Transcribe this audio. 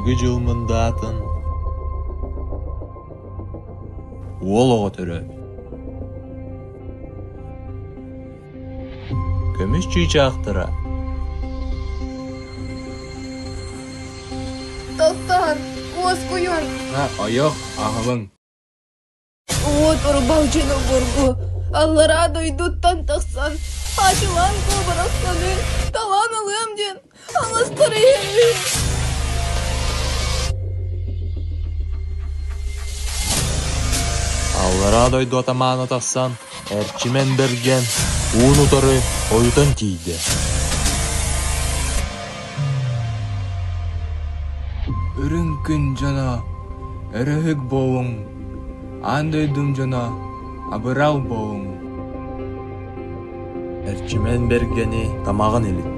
Бүгү жылмындаатын. Ол оға түрі. Көміс чүйчақтыра. Тастан, оз кuyun. Ayok, ağabın. Oturbancını vurgu. Allara duyduttan taksan. Açılan kobraksanı. Talan alığım cin. Alastırayım. Аллара дойду атаманы тақсан, әрчімен берген уын ұтары ойытын тейді. Үрінкін жана, әрігік боуың. Андойдым жана, абырау боуың. Әрчімен бергені тамағын елік.